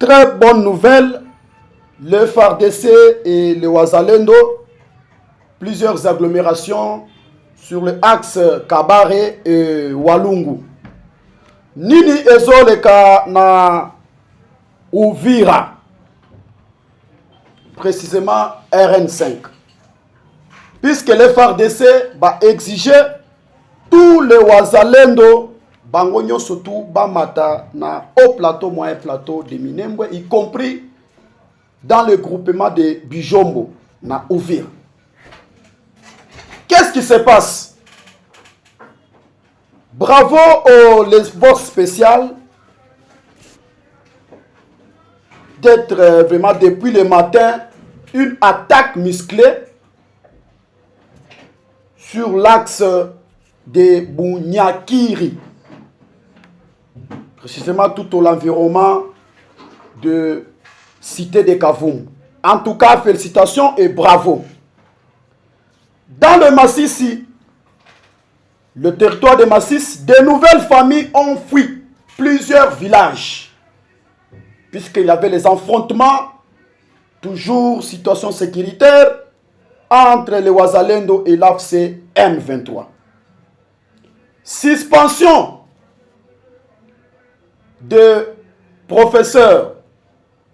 Très bonne nouvelle, le FARDC et le Wazalendo, plusieurs agglomérations sur l'axe Kabare et Walungu. Nini ezoleka na Uvira, précisément RN5. Puisque le FARDC va exiger tous les Wazalendo Bangonyo surtout Bamata na haut plateau, moyen plateau de Minembwe, y compris dans le groupement de Bijombo na Uvira. Qu'est-ce qui se passe? Bravo aux forces spéciales d'être vraiment depuis le matin une attaque musclée sur l'axe de Bunyakiri, précisément tout au l'environnement de Cité de Kavumu. En tout cas, félicitations et bravo. Dans le Massissi, le territoire de Massis, de nouvelles familles ont fui plusieurs villages, puisqu'il y avait les affrontements, toujours situation sécuritaire, entre les Wazalendo et l'AFC M23. Suspension de professeurs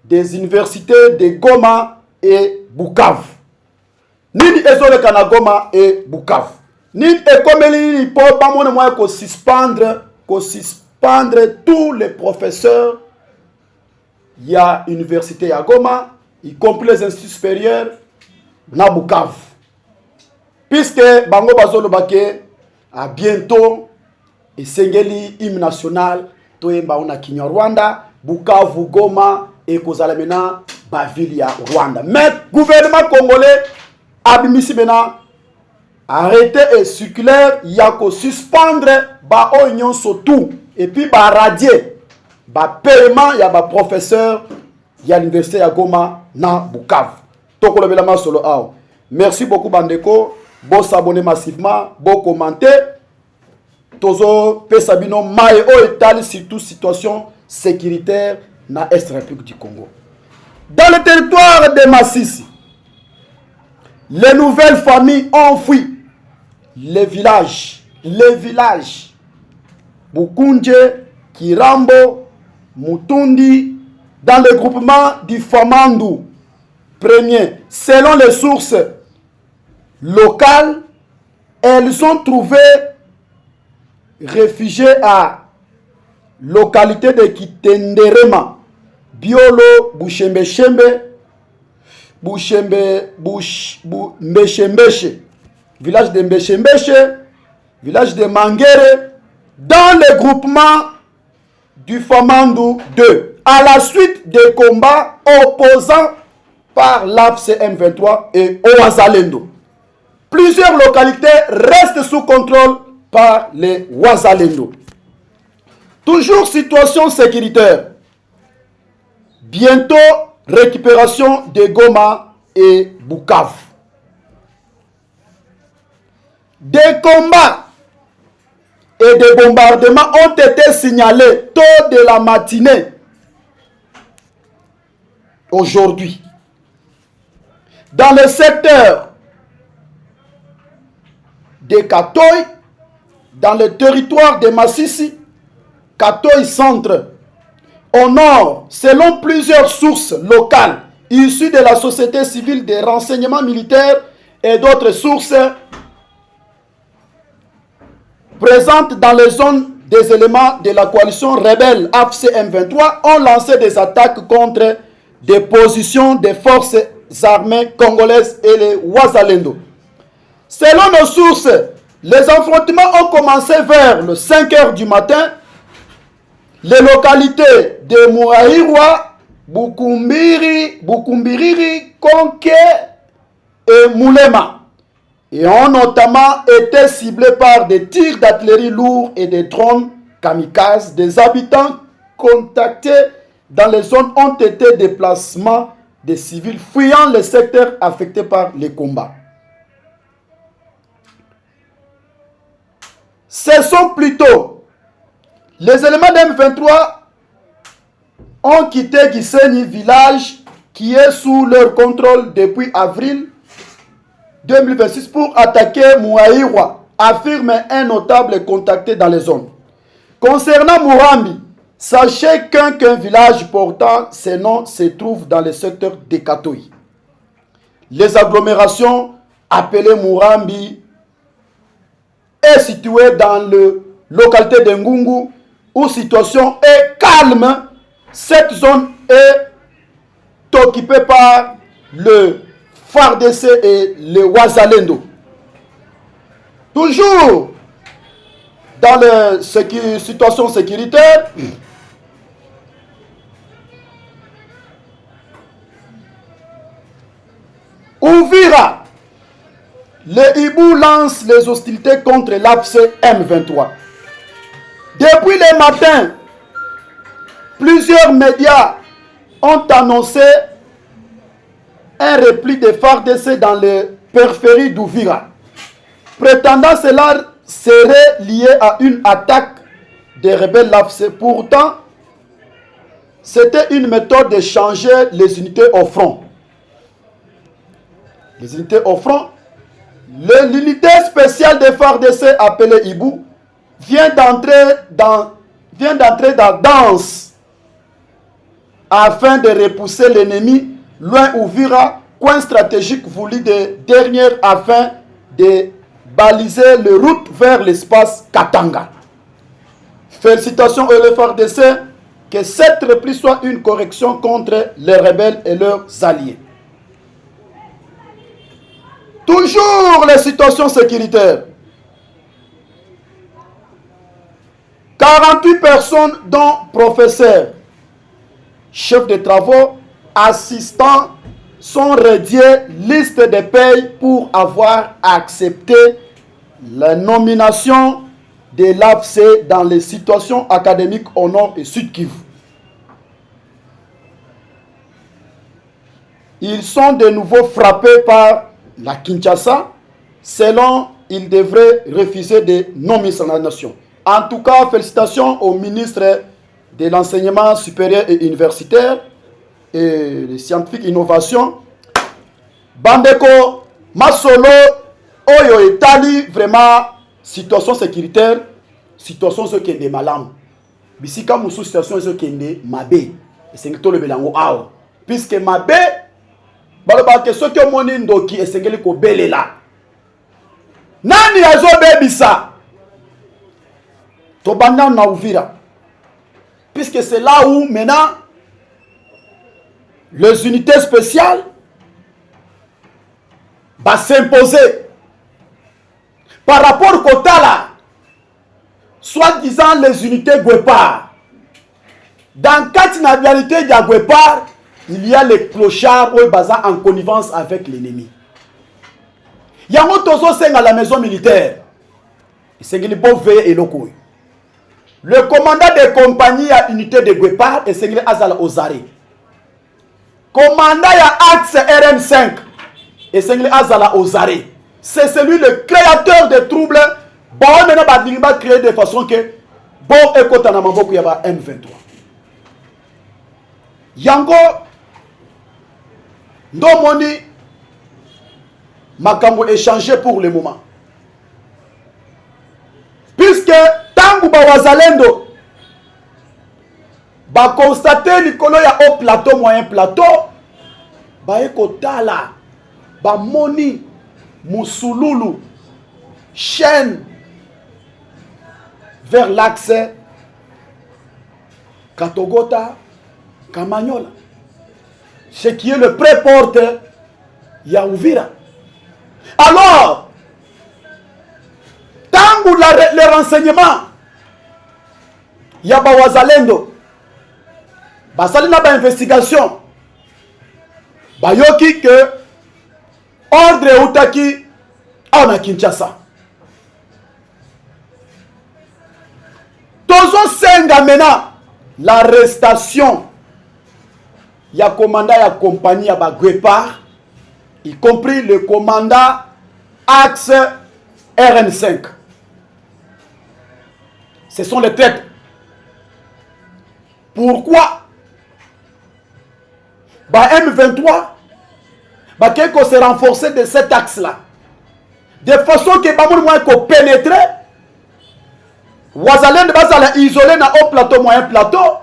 des universités de Goma et Bukavu. Nini ezole kana Goma et Bukavu. Nini ekomeli po bamone moya ko suspendre tous les professeurs ya université ya Goma, y compris les instituts supérieurs na Bukavu. Puisque bango bazolo bake à bientôt et sengeli hymne national toyemba ona kinyo Rwanda, Bukavu, Goma et Kozalamena Bavilia Rwanda. Mais gouvernement congolais abimisi mena arrêté et circulaire yako suspendre ba oignon surtout et puis ba radier ba paiement ya ba professeur ya l'université ya Goma na Bukavu. Toko lobela masolo ao. Merci beaucoup bandeko, bo s'abonner massivement, bo commenter. Tozo pesabino mai o etali surtout situation sécuritaire na Est République du Congo. Dans le territoire de Massissi, les nouvelles familles ont fui les villages, Bukunje, Kirambo, Mutundi, dans le groupement du Famandu. Premier, selon les sources locales, elles ont trouvé réfugiés à localité de Kitenderema, Biolo, Mbeshembeche, village de Mbeshembeche, village de Mangere, dans le groupement du Famandu 2, à la suite des combats opposants par l'AFC M23 et Wazalendo. Plusieurs localités restent sous contrôle par les Wazalendo. Toujours situation sécuritaire. Bientôt récupération de Goma et Bukavu. Des combats et des bombardements ont été signalés tôt de la matinée aujourd'hui dans le secteur de Katoy, dans le territoire de Massissi, Katoy centre. Au nord, selon plusieurs sources locales issues de la société civile des renseignements militaires et d'autres sources présentes dans les zones, des éléments de la coalition rebelle AFC M23 ont lancé des attaques contre des positions des forces armées congolaises et les Wazalendo. Selon nos sources, les affrontements ont commencé vers le 5 h du matin. Les localités de Mouraïroua, Bukumbiriri, Konke et Moulema et ont notamment été ciblés par des tirs d'artillerie lourds et des drones kamikazes. Des habitants contactés dans les zones ont été déplacements des civils fuyant les secteurs affectés par les combats. Ce sont plutôt les éléments d'M23 ont quitté Gisenyi, village qui est sous leur contrôle depuis avril 2026 pour attaquer Mouaïwa, affirme un notable contacté dans les zones. Concernant Murambi, sachez qu'un village portant ces noms se trouve dans le secteur de Katoyi. Les agglomérations appelées Murambi est située dans la localité de Ngungu où situation est calme. Cette zone est occupée par le FARDC et le Wazalendo. Toujours dans la situation sécuritaire, Uvira, le Hibou lance les hostilités contre l'AFC M23. Depuis le matin, plusieurs médias ont annoncé un repli des FARDC dans les périphéries d'Uvira, prétendant cela serait lié à une attaque des rebelles LAFC. Pourtant, c'était une méthode de changer les unités au front. Les unités au front, l'unité spéciale des FARDC appelée Hibou vient d'entrer dans danse afin de repousser l'ennemi loin Uvira, coin stratégique voulu de dernière afin de baliser le route vers l'espace Katanga. Félicitations au FARDC, que cette repli soit une correction contre les rebelles et leurs alliés. Toujours les situations sécuritaires. 48 personnes dont professeurs, chefs de travaux, assistants sont radiés liste de paye pour avoir accepté la nomination de l'AFC dans les situations académiques au Nord et Sud Kivu. Ils sont de nouveau frappés par la Kinshasa, selon ils devraient refuser de nomination. En tout cas, félicitations au ministre de l'Enseignement supérieur et universitaire et de scientifique innovation. Bandeko, Masolo, Oyo Etali, vraiment, situation sécuritaire, situation ce qui est de malam. Bisika Moussou, situation ce qui est de Mabé. C'est que tout le belango ao. Puisque Mabé, balobake ce que mon indoki et sengeli ko belela. Nani azo bebisa? Tobanda na Uvira. Puisque c'est là où maintenant les unités spéciales va s'imposer par rapport au Kotala, soi-disant les unités Guépard. Dans quatre nationalités de Guépard, il y a les clochards basés en connivence avec l'ennemi. Il y a un autre à la maison militaire. C'est le bon veille et le coup. Le commandant de compagnie à unité de Guépard est Sengli Azala Ozare. Commandant à Axe RM5 et Sengli Azala Ozare. C'est celui le créateur des troubles. Bon, maintenant, il va créer de façon que bon, écoute, on a beaucoup de M23. Yango, Ndomoni, Makambo échangé pour le moment. Puisque Tangu Bawazalendo, ba constater Nicolo ya au plateau, moyen plateau, ba ekotala, ba moni, Moussoululu, chaîne vers l'axe Katogota, Kamanyola. Ce qui est le pré-porte Yaouvira. Alors, tant que les renseignements, Yaba Wazalendo, Basalina ba investigation, Bayoki que ordre Outaki en Kinshasa. Tozo Senga maintenant l'arrestation. Il y a commandant et compagnie à Guépard, y compris le commandant Axe RN5. Ce sont les têtes. Pourquoi M23 va se renforcer de cet axe-là. De façon que bamon moyen ko pénétrer Wazalendo bazala isolé na haut plateau moyen plateau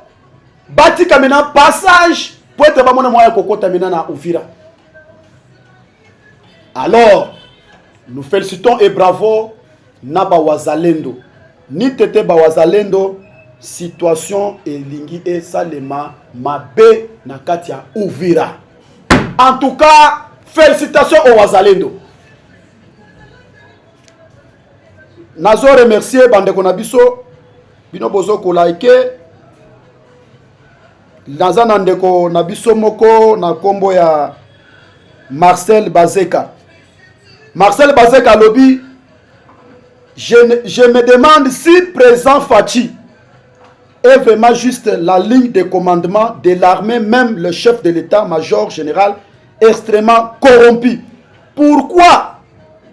bati kamena passage pour être bamon moyen ko kota mena na Uvira. Alors nous félicitons et bravo Naba Wazalendo. Ni tete ba Wazalendo situation elingi et salema mabe na katia Uvira. En tout cas, félicitations au Wazalendo. Nazo remercier bandeko na biso bino bozo ko like nazana ndeko na biso moko na kombo ya Marcel Bazeka. Marcel Bazeka lobby, je me demande si président Fachi est vraiment juste la ligne de commandement de l'armée, même le chef de l'état-major général extrêmement corrompu. Pourquoi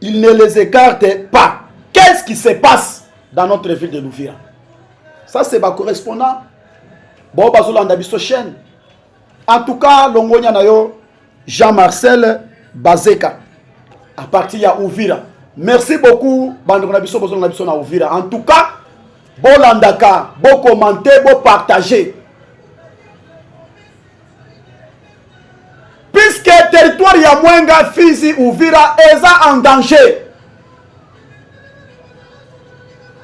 il ne les écarte pas? Qu'est-ce qui se passe dans notre ville de Uvira? Ça, c'est ma correspondant. Bon, bazolanda biso chaîne. En tout cas, longonya nayo Jean-Marcel Bazeka à partir de Uvira. Merci beaucoup, bandeko na biso bozolanda biso na Uvira. En tout cas, bon landaka, bon commenter, bon partager. Puisque le territoire ya Mwenga, Fizi, Uvira est en danger.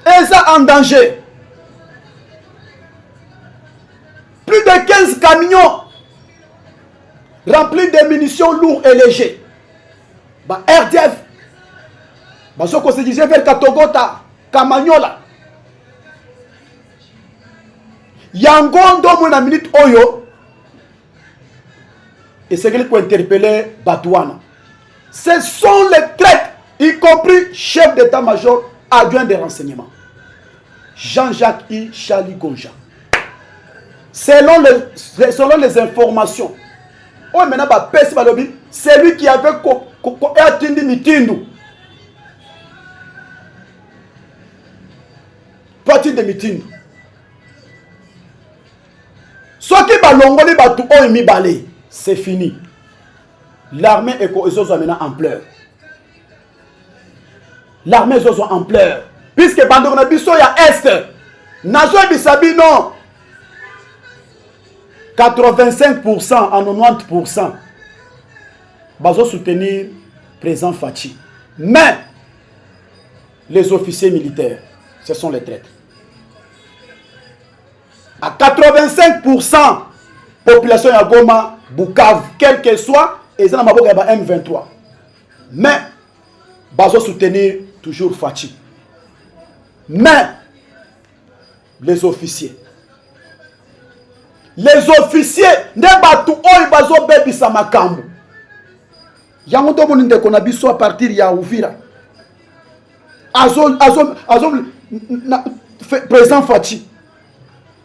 Est en danger. Plus de 15 camions remplis de munitions lourdes et légères. Bah, RDF. Bah, ce qu'on se disait vers Katogota, Kamanyola. Yangondo, mon minute Oyo. Et c'est qu'il faut interpeller Batouana. Ce sont les traîtres, y compris chef d'état-major, adjoint des renseignements. Jean-Jacques I. Chali Gonja. Selon les informations, oh, maintenant, c'est lui qui avait attendu Mitindu. Parti de Mitindu. Ce qui va l'ongoli batou mi balé, c'est fini. L'armée est maintenant en pleurs. L'armée est en pleurs. Puisque Bandon Nabiso ya Est, Nazo Bisabino, 85% à 90%, bazo soutenir président Fachi. Mais les officiers militaires, ce sont les traîtres. À 85%, population ya Goma, Bukavu, quel que soit, ils ont un M23. Mais bazo soutenir toujours Fachi. Mais les officiers ne batu oy bazo bebi sa makambo yango to boninde kona biso à partir ya Uvira président Fachi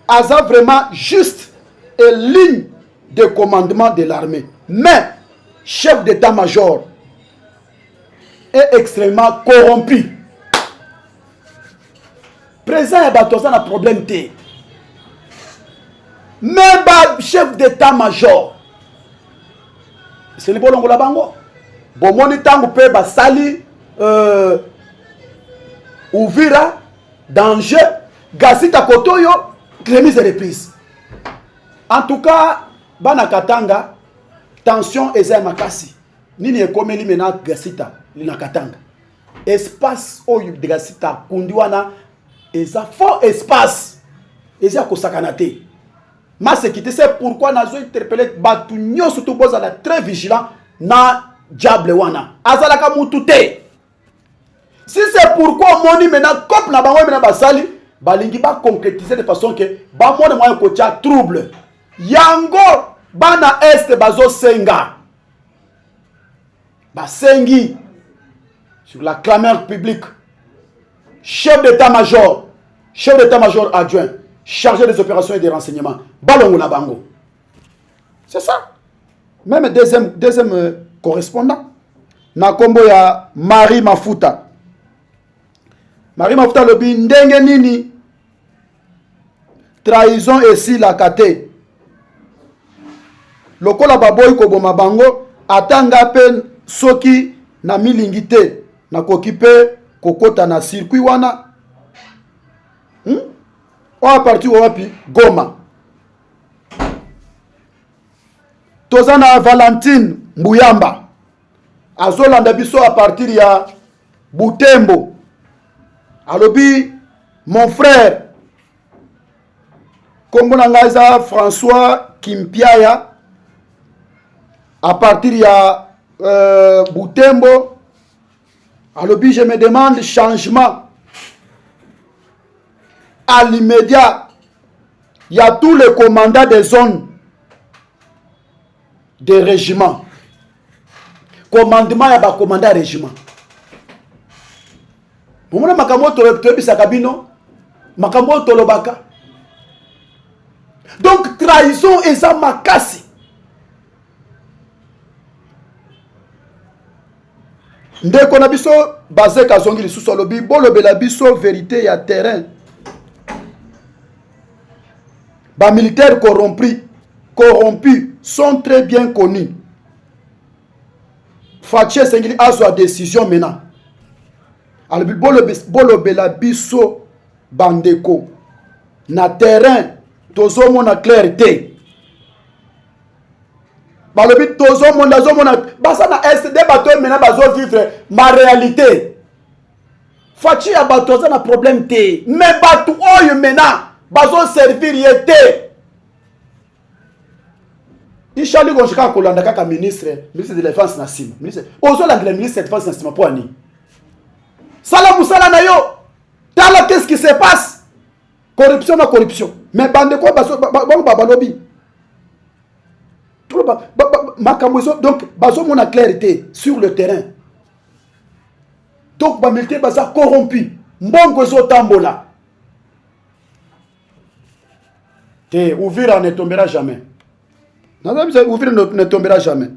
aza vraiment juste une ligne de commandement de l'armée, mais chef d'état-major est extrêmement corrompu. Président et Batoza n'a problème té. Même chef d'état-major. C'est le bon la bango. Bon moni tango pe basali Uvira danger Gasita Kotoyo remise et reprise. En tout cas, bana Katanga tension eza makasi. Nini ekomeli mena Gasita lina Katanga. Espace oyo de Gasita kundiwana eza fort espace. Eza kosakanate. Ma sécurité, c'est pourquoi nous avons interpellé batu nyo surtout boza la très vigilant na diable wana. Azalaka mutute. Si c'est pourquoi moni maintenant cop na bango mena basali balingi ba concrétiser de façon que ba mona moyen ko tia trouble. Yango bana est bazo senga. Ba sengi sur la clameur publique. Chef d'état-major adjoint, chargé des opérations et des renseignements. Balongo na bango. C'est ça. Même deuxième correspondant. Na kombo ya Marie Mafuta. Marie Mafuta lobi ndenge nini trahison ici la kate. lokola baboyi koboma bango atanga pe soki na milingi te nakoki pe kokota na circuit wana a partir wapi Goma. Tozana Valentine Mbuyamba azolanda biso a partir ya Butembo. Alobi mon frère kombo na ngai za François Kimpiaya à partir ya Butembo. Alobi je me demande changement à l'immédiat. Il y a tous les commandants des zones des régiments. Commandement ya ba commandant régiment. Mumuna makambo tolobisa kabino, makambo tolobaka. Donc trahison eza makasi. Ndeko na biso basé kazongi lisusu alobi bolobela biso vérité ya terrain. Ba militaires corrompus sont très bien connus. Faché Sengili a sa décision maintenant. Alors bolobela biso bandeko na terrain tozo mona clarté. Balobi tozo mona basa na est des bateaux maintenant bazo vivre ma réalité. Faché a bateau na problème té. Mais bateau oyo maintenant bazo servir yete. Ishali gonjika kolanda kaka ministre de la défense na sima. Ministre ozo la ministre de la défense na sima pour ani. Sala musala na yo. Tala qu'est-ce qui se passe? Corruption na corruption. Mais bande ko bazo balobi. Donc bazo mona clarté sur le terrain. Donc ba militaire baza corrompu. Mbongo zo tambola. Ouvrir ne tombera jamais. Ouvrir ne tombera jamais.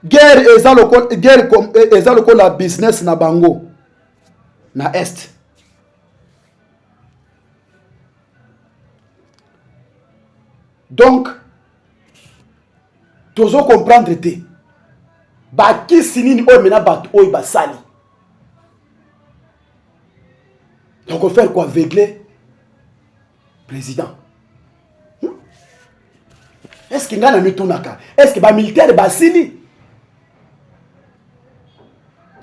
Guerre eza lokola la business na bango na est. Donc tozo comprendre te. Ba ki sinini o mena bat o ba sali. Donc on fait quoi aveugler président? Est-ce qu'il y a un mitunaka? Est-ce que les militaires basili?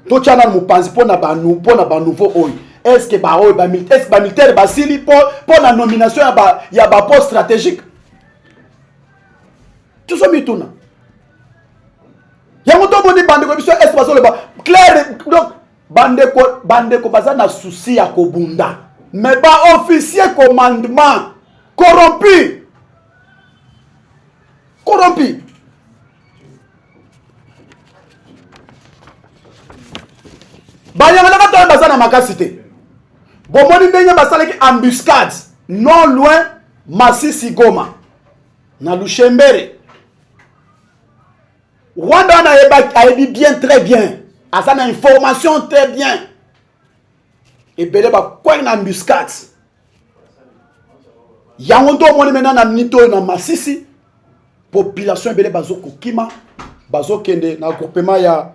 Tout le monde pense pour na nouveau oil. Est-ce que les militaires basili pour la nomination il y a un poste stratégique? Tout ça mituna. Il y a un monde de bande commission est passé le bas clair donc bande ko baza na souci ya kobunda. Mais pas officier commandement corrompu. Bayamana ka baza na makasité. Bomoni ndenge basalaki embuscade non loin Masisi Goma na Lushembere. Rwanda a dit bien très bien. A ça na information très bien. Et belé ba quoi une embuscade. Yangondo moni maintenant na nito na Masisi. Population belé bazo kokima bazo kende na groupement ya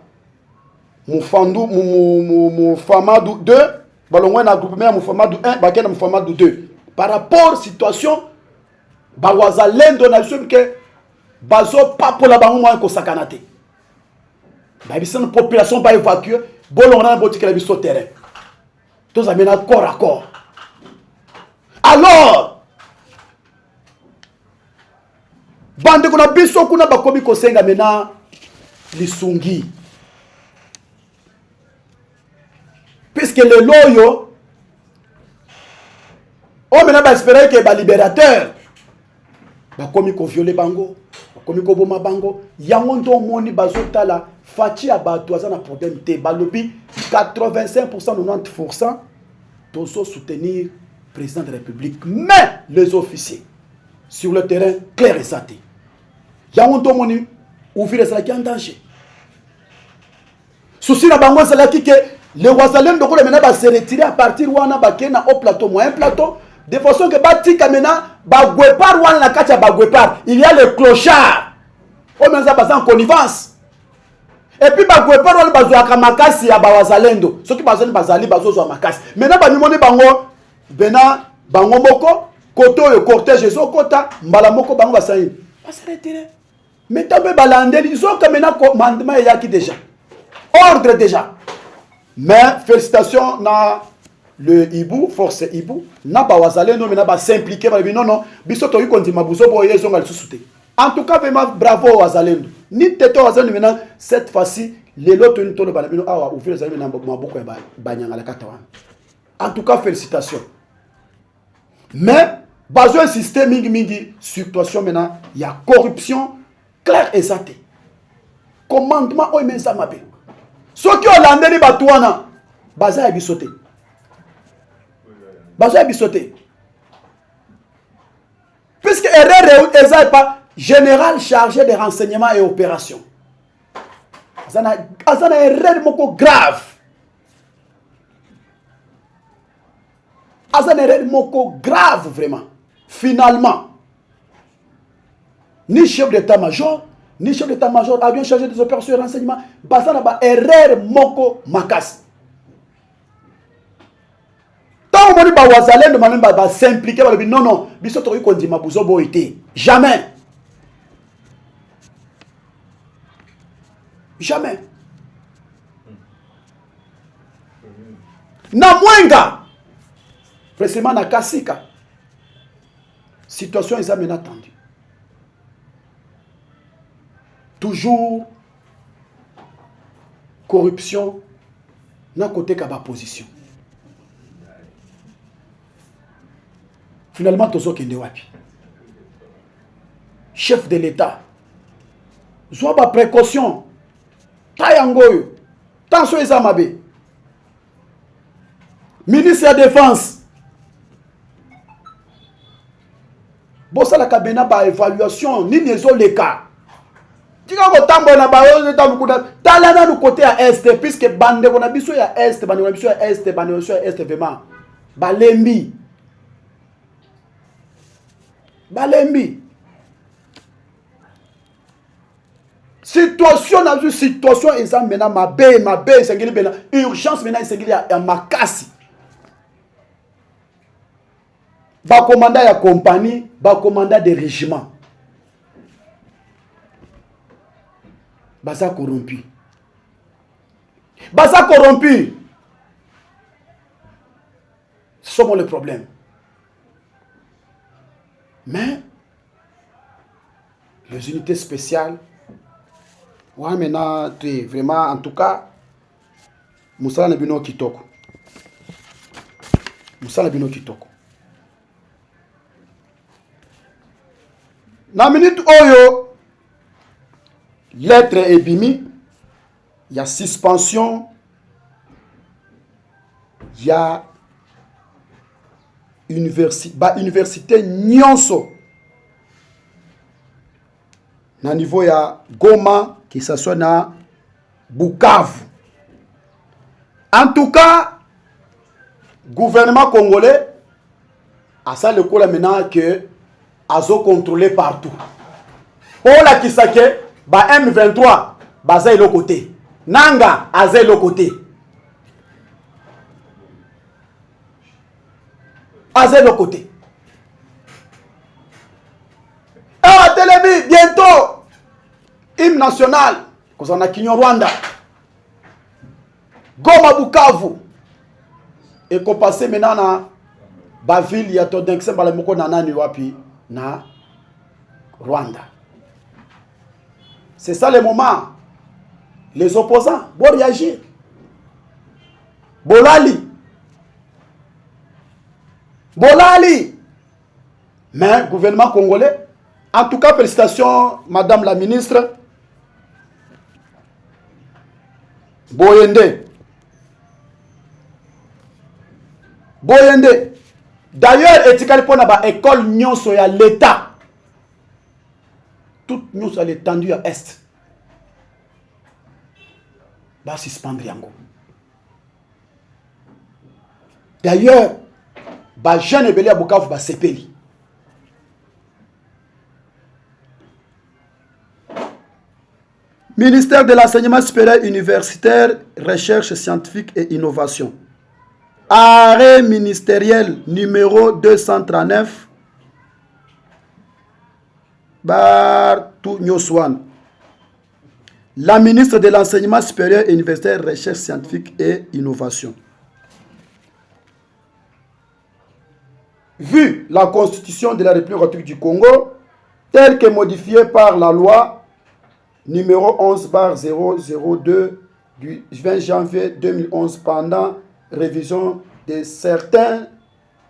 Mufamadu 2 balongwa na groupement ya Mufamadu 1 bakena Mufamadu 2 par rapport situation bawazalendo na biso ke bazo papola bango mwa ko sakanate ba biso na population ba évacuer bolongna na botikela biso terrain tous amena corps à corps. Alors bande kuna biso kuna bakomi kosenga mena lisungi puisque le loyo on mena ba espérer que ba libérateur bakomi ko violer bango bakomi ko boma bango yango ndo moni bazotala fachi abato azana problème te balobi 85% 90% tozo soutenir président de la République mais les officiers sur le terrain clair et saté yango ndo moni ouvrir ça qui en danger souci na bango ça qui que les wazalendo ko mena ba se retirer à partir wana bakena au plateau moyen plateau de façon que batika maintenant bagwepar wana na kati ya bagwepar il y a le clochard oyo menza baza en connivence et puis bagwepar wana bazwaka makasi ya bawazalendo soki bazali bazali bazozwa makasi maintenant bamimoni bango bena bango moko koto oyo cortège ezokota mbala moko bango basali basaretire mais tambe balandeli zoka maintenant commandement eyaki déjà ordre déjà mais félicitations na le Ibu, force Ibu, n'a pas wasale non mais n'a pas s'impliquer non non, biso to yuko ndima buzo boye zonga lisusuté. En tout cas vraiment bravo wasale. Ni teto wasale maintenant cette fois-ci les lots ni tolo bana bino awa ouvrir les amis na maboko ya banyanga la katawana. En tout cas félicitations. Mais bazo insister mingi situation maintenant, il y a corruption claire et exacte. Commandement o mensa mabe. Soki olandeli batwana baza ya bisoté. Bazo bisoté. Puisque erreur est pas général chargé des renseignements et opérations. Azana erreur moko grave. Azana erreur moko grave vraiment. Finalement, ni chef d'état-major, ni chef d'état-major avion chargé des opérations et renseignements, bazana ba erreur moko makas. Tant que ba wazalendo manen ba s'impliquer ba non non biso to ko ndima buzo bo été jamais jamais na mwenga précisément na kasika situation est amenée attendue toujours corruption na côté ka ba position. Finalement, tozo kende wapi. Chef de l'État. Zwa ba précaution. Tayangoyo. Tension ezamabe. Ministre de la Défense. Bossa la kabena ba évaluation ni nezo leka. Tika ko tambo na ba yo tamu kuda. Tala na du côté à est puisque bande ko na biso ya est, bande ko na biso ya est, bande ko ya est vraiment. Balembi. Balembi. Situation na une situation eza maintenant ma bé sengeli bena urgence maintenant sengeli ya makasi. Ba commandant ya compagnie, ba commandant de régiment. Baza corrompu. Baza corrompu. Ce sont les problèmes. Mais les unités spéciales, ouais, maintenant, vraiment, en tout cas, Moussala Nebino Kitoko. Moussala Nebino Kitoko. Na minute Oyo, lettre Ebimi, il y a suspension, il y a université Nyonso. Na niveau ya Goma, qui s'assoit na Bukavu. En tout cas, gouvernement congolais a ça le coup là maintenant que azo contrôlé partout. Pour la Kisake, ba M23, baza le côté. Nanga, aza le côté. Aza le côté. Ah, Télébi, bientôt, hymne national, qu'on a Kinyo Rwanda, Goma Bukavu, et qu'on passe maintenant na Baville, il y a tout d'un exemple, le moko nana ni wapi na Rwanda. C'est ça le moment. Les opposants vont réagir. Bolali. Mais gouvernement congolais, en tout cas, félicitations, Madame la ministre Boyende. D'ailleurs, etikali pona ba école nyonso ya l'État. Toute nyonso à l'étendue à est. Ba suspendre yango. D'ailleurs, ba jeune ebele à Bukavu ba sepeli. Ministère de l'enseignement supérieur universitaire, recherche scientifique et innovation. Arrêt ministériel numéro 239 Bartou Nyoswan. La ministre de l'enseignement supérieur et universitaire, recherche scientifique et innovation. Vu la constitution de la République du Congo, telle que modifiée par la loi numéro 11/002 du 20 janvier 2011 pendant révision de certains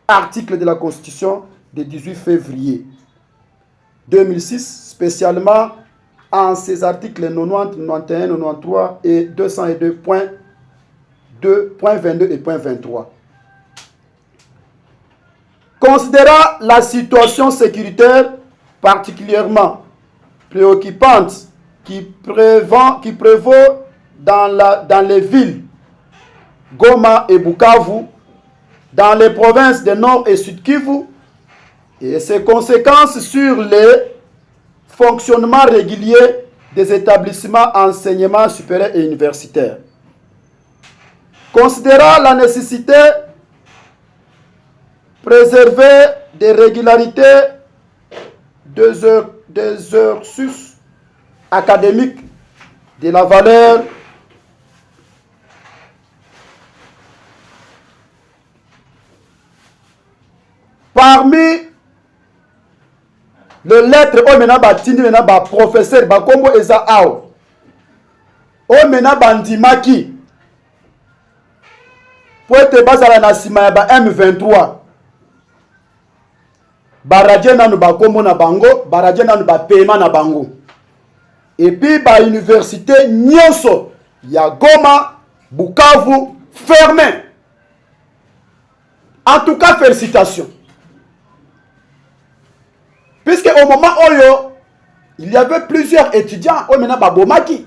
articles de la Constitution du 18 février 2006, spécialement en ces articles 90, 91, 93 et 202.22 et .23. Considérant la situation sécuritaire particulièrement préoccupante qui prévaut dans les villes Goma et Bukavu, dans les provinces de Nord et Sud Kivu, et ses conséquences sur le fonctionnement régulier des établissements enseignement supérieur et universitaire. Considérant la nécessité de préserver des régularités des exercices académiques de la valeur parmi le lettre o mena batindi mena ba professeur ba kombo eza awo o mena bandimaki po ete bazala na sima ya ba M23 baradie nanu bakombo na bango baradie nanu bapema na bango epi ba université nyonso ya Goma Bukavu fermé. En tout cas, félicitations. Puisque au moment où il y avait plusieurs étudiants au mena babomaki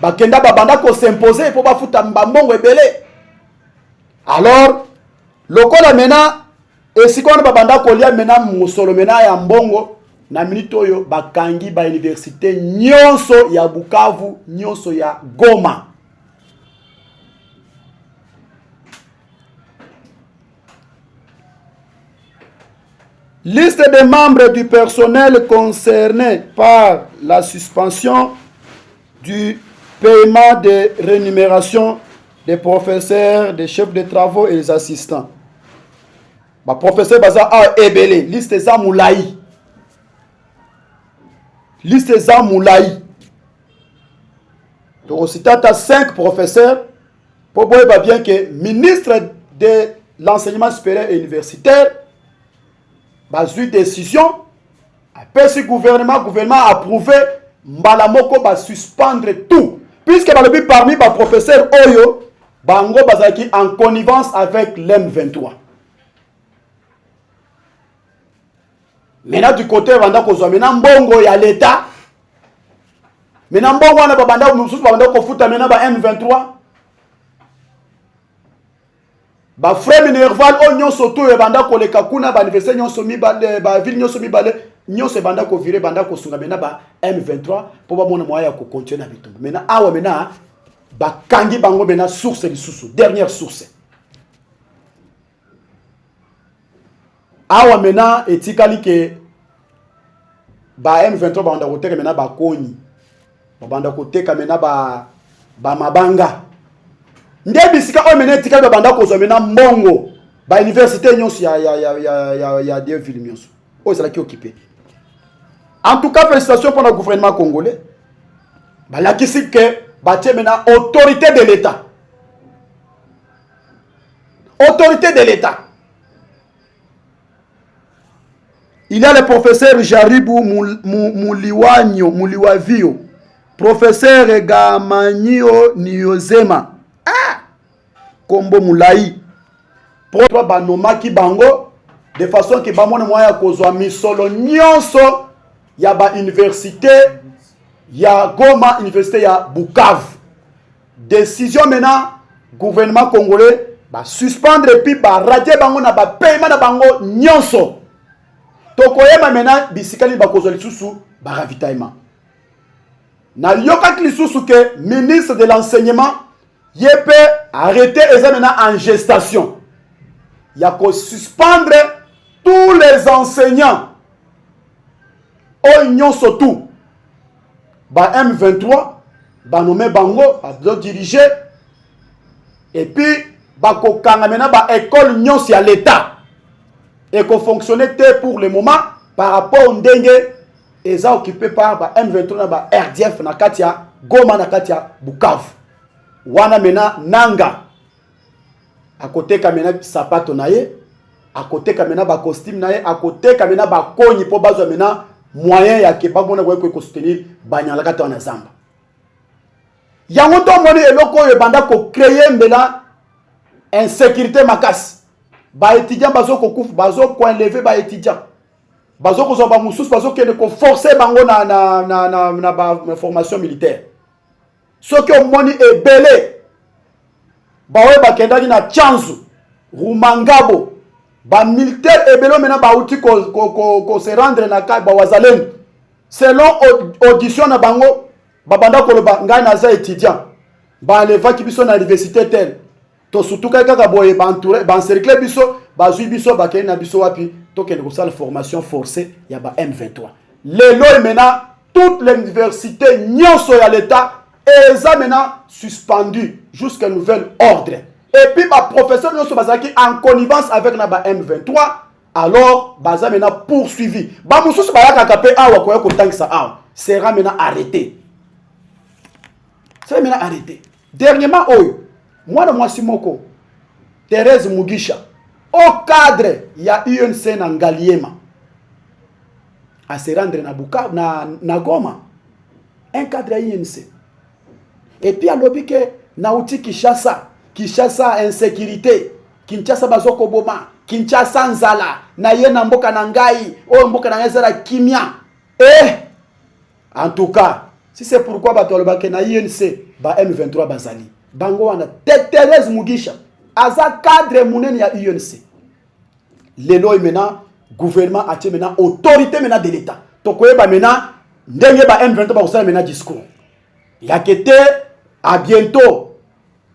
bakenda babanda ko s'imposer pour bafuta mbongo ebele. Alors lokola mena esikona babanda ko lia mena musolo mena ya mbongo na minute oyo bakangi ba université nyonso ya Bukavu nyonso ya Goma. Liste des membres du personnel concernés par la suspension du paiement de rémunération des professeurs, des chefs de travaux et des assistants. Ba professeur baza a ebele, liste za moulaï. Liste za moulaï. Donc on à 5 professeurs pour voir bien que ministre de l'enseignement supérieur et universitaire bas une décision après ce gouvernement a approuvé mbalamoko ba suspendre tout puisque dans le but parmi ba professeur oyo bango bazaki en connivence avec l'M23. Maintenant du côté banda ko zo maintenant mbongo ya l'état maintenant mbongo na banda mususu banda ko futa maintenant ba M23 ba frère minerval o nyonso to e banda ko leka kuna ba université nyonso mibale ba ville nyonso mibale nyonso banda ko virer banda ko sunga mena ba M23 po ba mona moya ko continuer na bitumba mena awa mena ba kangi bango mena source lisusu dernière source awa mena etikali ke ba M23 banda ko teka mena ba koni banda ko teka mena ba mabanga nde bisika o mena etikali banda ko zo mena mbongo ba université nyonso ya deux villes nyonso o sala ki occupé. En tout cas, félicitations pour le gouvernement congolais. Là, qui c'est que bâtir maintenant autorité de l'État. Autorité de l'État. Il y a le professeur Jaribou Muliwavio, professeur Gamanio Niozema, Kombo Moulaï, pour Banoma Kibango, de façon que Bamone Moya Kozwa Misolo Nyonso. Il y a ba université, il y a Goma, université, il y a Bukavu. Décision maintenant, gouvernement congolais, ba suspendre et puis ba radier bango na ba paiement na bango nyonso. Tokoyema maintenant bisikali ba kozoli susu ba ravitaillement. Na yokaki lisusu que ministre de l'enseignement peut arrêter eza maintenant en gestation. Il y a qu'à suspendre tous les enseignants au nyonso tout. Ba M23 ba nommé bango ba diriger et puis ba kokanga maintenant ba école nyonso ya l'état et qu'on fonctionne pour le moment par rapport au ndenge et occupé par ba M23 na ba RDF na katia Goma na katia Bukavu wana mena nanga à côté kamena sapato naye à côté kamena ba costume naye à côté kamena ba konyi po bazo mena moyen ya ke ba bona ko soutenir banyala kata na zamba yango to moni eloko yo banda ko créer mbela insécurité makasi ba étudiant bazo ko kufu bazo ko enlever ba étudiant bazo ko zo ba mususu bazo kene ko forcer bango na ba formation militaire ce que moni ebele bawe bakendaki na Tchanzu Rumangabo ba militaire ebelo mena ba uti ko se rendre na ka ba wazalendo selon audition na bango babanda ko ba ngai na za étudiant ba levaki biso na université tel to surtout kaka boye ba entouré ba encercler biso ba zui biso ba kena biso wapi to kende ko sala formation forcée ya ba M23 lelo maintenant toute l'université nyonso ya l'état eza maintenant suspendu jusqu'à nouvel ordre et puis ba professeur nyonso bazaki en connivence avec na ba M23 alors baza maintenant poursuivi ba mususu bayaka kapé awa ko kotangisa awa sera maintenant arrêté. C'est maintenant arrêté. Dernièrement, moi de moi Simoko, Thérèse Mugisha, au cadre, il y a UNC na Ngaliema, à se rendre na Buka, na Goma, un cadre à UNC. Et puis à l'objet que Nauti Kinshasa insécurité, Kinshasa bazoko boma, Kinshasa nzala, na yena mboka na ngai, mboka na ngezala kimia. En tout cas, si c'est pourquoi batolobake na INC ba M23 bazali bango wana Thérèse Mugisha aza cadre munene ya UNC lelo maintenant gouvernement a maintenant autorité maintenant de l'état tokoyeba maintenant ndenge ba M23 ba kosala maintenant discours ya kete à bientôt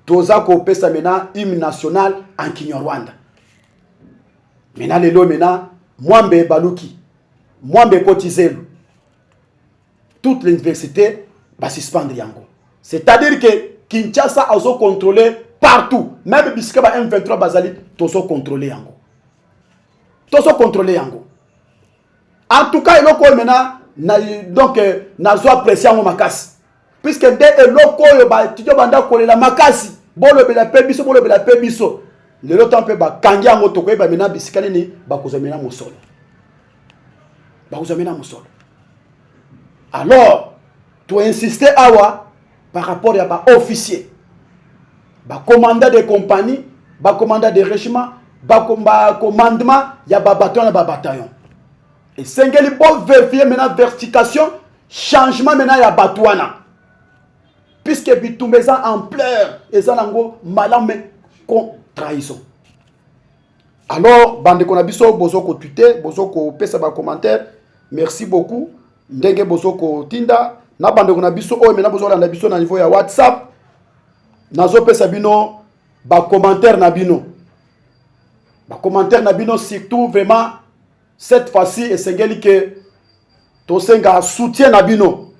toza ko pesa maintenant hymne national en Kinyarwanda maintenant lelo maintenant Mwambe Baluki Mwambe Kotizelu toute l'université va suspendre yango. C'est-à-dire que Kinshasa a aussi contrôlé partout. Même bisque ba M23 bazali tozo contrôler yango. Tozo contrôler yango. En tout cas, eloko maintenant donc nazo apprécier yango makasi. Puisque dès eloko yo ba étudiant banda kolela makasi, bolo bela pebiso bolo bela pebiso. Le temps pe ba kangi yango to ko ba maintenant bisikane ni ba kozamena mosolo. Ba kozamena mosolo. Alors, tu insister awa par rapport à un officier, un commandant de compagnie, un commandant de régiment, un commandement, il y a un bataillon. Et c'est que pour vérifier maintenant vertication, changement maintenant il y a batouana. Puisque bitumbe en pleurs, et ça nango malam trahison. Alors, bande qu'on a biso bozo ko tweeter, bozo ko pesa ba commentaire. Merci beaucoup. Ndenge bozoko tinda na bande ko na biso o mena bozo na biso na niveau ya WhatsApp nazo pesa bino ba commentaire na bino surtout vraiment cette fois-ci et sengeli que to senga soutien na bino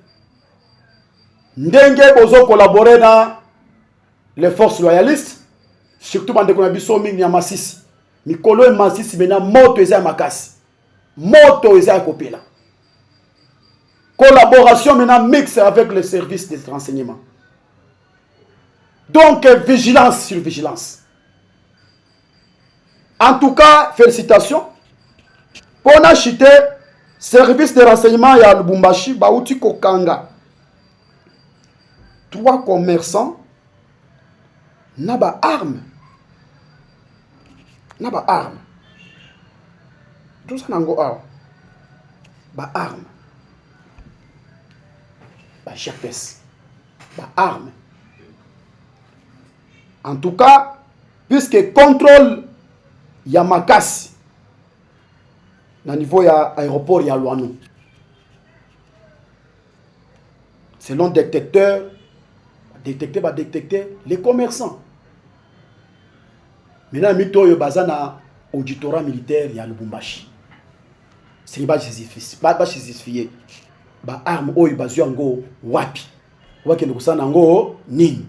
ndenge bozo collaborer na les forces loyalistes surtout bande ko na biso mingi ya Masisi mikolo e Masisi mena moto eza makasi moto eza kopela collaboration maintenant mixte avec les services de renseignement. Donc, vigilance sur vigilance. En tout cas, félicitations. Pour acheter service de renseignement à Lubumbashi, Bauti Kokanga. 3 commerçants n'aba arme. N'aba arme. Tout ça n'ango arme. Ba arme. GPS, arme. En tout cas, puisque contrôle ya makasi na niveau ya aéroport ya Luano. Selon détecteur les commerçants. Maintenant mito yo bazana auditorat militaire ya Lubumbashi. C'est pas justifié. Ba arme oyo bazyo ngo wapi. Wake ndukusana ngo nini.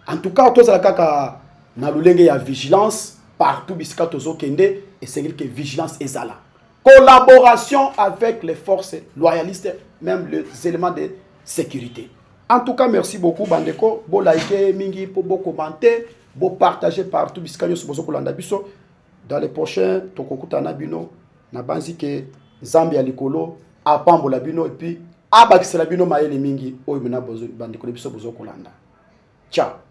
En tout cas tozala kaka na lulenge ya vigilance partout bisika tozo kende et c'est que vigilance ezala. Collaboration avec les forces loyalistes, même les éléments de sécurité. En tout cas, merci beaucoup, Bandeko. Bon liker, mingi, pour bon commenter, bon partager partout. Dans les prochains, Tokokuta Nabino, Nabanzi ke Zambia Likolo, Apambo Labino, et puis Abakis Labino Maël Mingi, Oymena Bandeko, Biso Bozo Kolanda. Ciao.